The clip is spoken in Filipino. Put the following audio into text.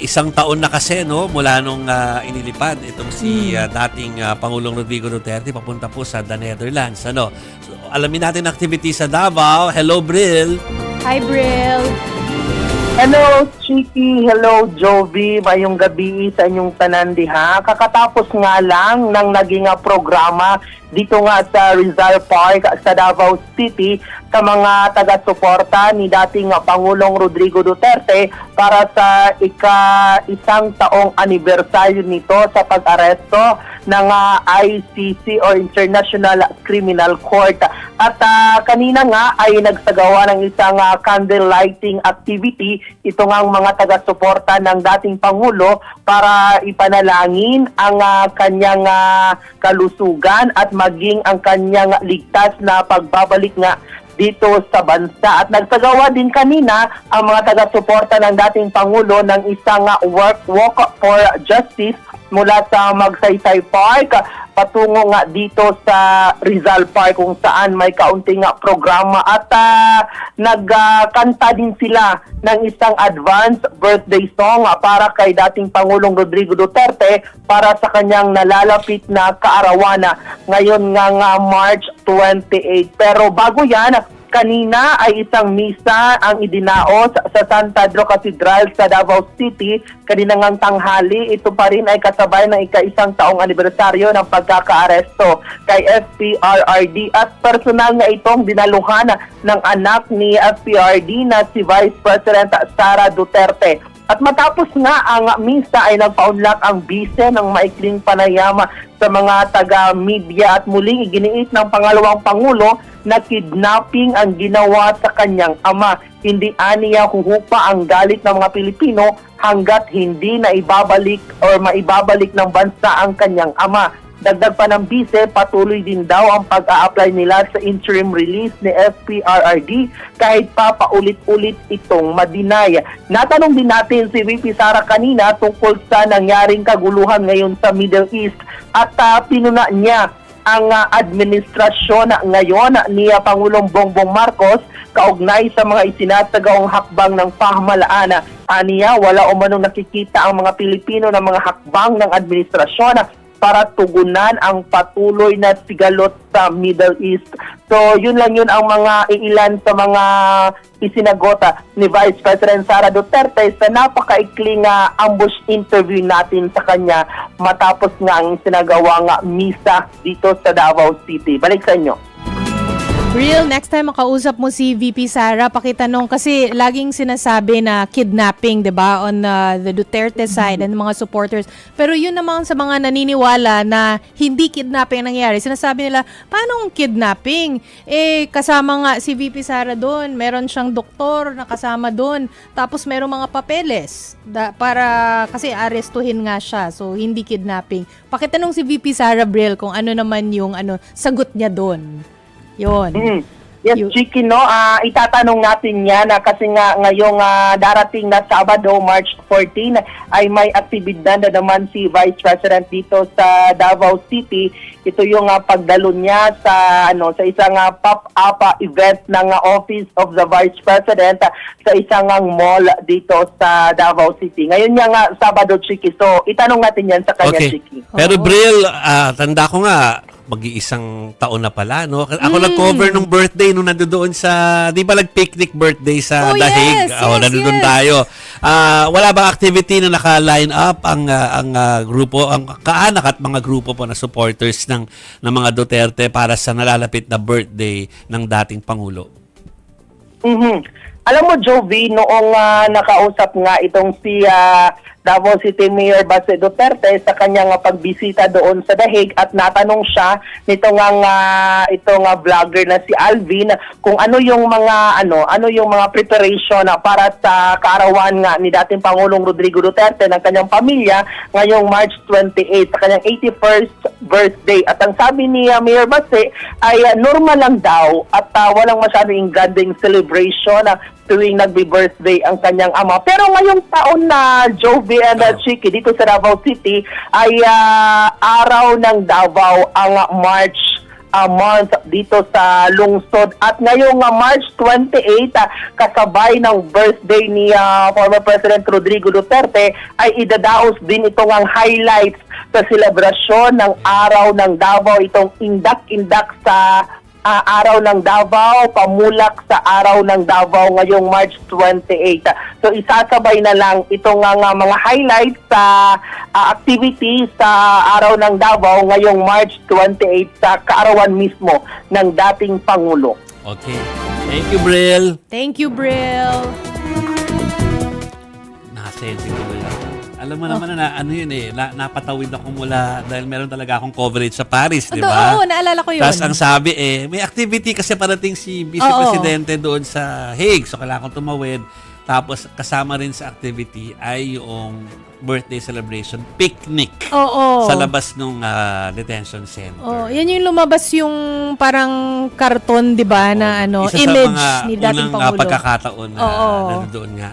isang taon na kasi no mula nung inilipad itong si dating Pangulong Rodrigo Duterte papunta po sa the Netherlands. Ano? So, alamin natin ang activity sa Davao. Hello, Bril. Hi, Bril. Hello, Chiki. Hello, Jovi. Mayong gabi sa inyong tanan diha. Kakatapos nga lang ng naging programa dito nga sa Rizal Park sa Davao City sa mga taga-suporta ni dating Pangulong Rodrigo Duterte para sa ika-isang taong anibersaryo nito sa pag-aresto ng ICC or International Criminal Court. At kanina nga ay nagsagawa ng isang candle lighting activity ito nga ang mga taga-suporta ng dating Pangulo para ipanalangin ang kanyang kalusugan at maging ang kanyang ligtas na pagbabalik nga dito sa bansa. At nagsagawa din kanina ang mga taga-suporta ng dating Pangulo ng isang walk for justice mula sa Magsaysay Park patungo nga dito sa Rizal Park kung saan may kaunting programa at nagkanta din sila ng isang advance birthday song para kay dating Pangulong Rodrigo Duterte para sa kanyang nalalapit na kaarawan ngayon nga March 28. Pero bago yan, kanina ay isang misa ang idinaos sa San Pedro Cathedral sa Davao City. Kaninang tanghali, ito pa rin ay kasabay ng ika-isang taong anibersaryo ng pagkakaaresto kay FPRRD at personal nga itong dinaluhan ng anak ni FPRD na si Vice President Sara Duterte. At matapos nga ang misa ay nagpaunlak ang bise ng maikling panayam sa mga taga-media at muling iginiit ng pangalawang Pangulo na kidnapping ang ginawa sa kanyang ama. Hindi aniya huhupa ang galit ng mga Pilipino hanggat hindi na ibabalik or maibabalik ng bansa ang kanyang ama. Dagdag pa ng bise, patuloy din daw ang pag-a-apply nila sa interim release ni FPRRD kahit pa paulit-ulit itong madinay. Natanong din natin si VP Sara kanina tungkol sa nangyaring kaguluhan ngayon sa Middle East at pinuna niya ang administrasyon ngayon ni Pangulong Bongbong Marcos kaugnay sa mga isinasagawang hakbang ng pamahalaan. Aniya, wala umanong nakikita ang mga Pilipino ng mga hakbang ng administrasyon para tugunan ang patuloy na sigalot sa Middle East. So, yun lang yun ang mga iilan sa mga isinagota ni Vice President Sara Duterte sa napakaikling ambush interview natin sa kanya matapos nga ang sinagawang misa dito sa Davao City. Balik sa inyo. Real, next time makausap mo si VP Sara, pakitanong kasi laging sinasabi na kidnapping, 'di ba, on the Duterte side and mga supporters. Pero yun naman sa mga naniniwala na hindi kidnapping ang nangyari. Sinasabi nila, paano kidnapping? Eh kasama nga si VP Sara doon, meron siyang doktor na kasama doon. Tapos merong mga papeles para kasi arestuhin nga siya. So hindi kidnapping. Pakitanong si VP Sara Bril kung ano naman yung sagot niya doon. Yun. Yes, Chiki, no? Itatanong natin yan kasi nga ngayong darating na Sabado, March 14, ay may aktibidad na naman si Vice President dito sa Davao City. Ito yung pagdalo niya sa isang pop-up event ng Office of the Vice President sa isang mall dito sa Davao City. Ngayon nga Sabado, Chiki. So, itanong natin yan sa kanya, Okay. Chiki. Pero Bril, tanda ko nga, mag-iisang taon na pala, no? Ako nag-cover nung birthday nung nandoon sa, di ba nag-picnic birthday sa Dahig? Nandoon tayo. Wala bang activity na naka-line up ang grupo, ang kaanak at mga grupo po na supporters ng mga Duterte para sa nalalapit na birthday ng dating Pangulo? Alam mo, Jovi, noong nakausap nga itong si Davao City Mayor Baste Duterte sa kanyang pagbisita doon sa Dahig at natanong siya nitong itong vlogger na si Alvin kung ano yung mga preparation para sa kaarawan nga ni dating Pangulong Rodrigo Duterte ng kanyang pamilya ngayong March 28 sa kanyang 81st birthday. At ang sabi ni Mayor Baste ay normal lang daw at walang masyadong ganding celebration tuwing nagbe-birthday ang kanyang ama. Pero ngayong taon na Jovi and Chiki dito sa Davao City ay araw ng Davao ang March month dito sa lungsod. At ngayong March 28, kasabay ng birthday ni former President Rodrigo Duterte, ay idadaos din itong ang highlights sa selebrasyon ng Araw ng Davao, itong indak-indak sa Araw ng Davao, pamulak sa Araw ng Davao ngayong March 28. So isasabay na lang itong mga highlights sa activity sa Araw ng Davao ngayong March 28 sa kaarawan mismo ng dating Pangulo. Okay. Thank you, Bril. Thank you, Brill. Nakasensitive yan. Alam mo naman na ano yun napatawid ako mula dahil meron talaga akong coverage sa Paris, di ba? Oo, naalala ko yun. Tapos ang sabi may activity kasi parating si Vice Oo. Presidente doon sa Hague. So kailangan kong tumawid. Tapos kasama rin sa activity ay yung birthday celebration picnic Oo. sa labas ng detention center. Oh, yan yung lumabas yung parang karton, 'di ba, na Isa image sa mga ni dating unang Pangulo. pagkakataon na Oo. nandoon nga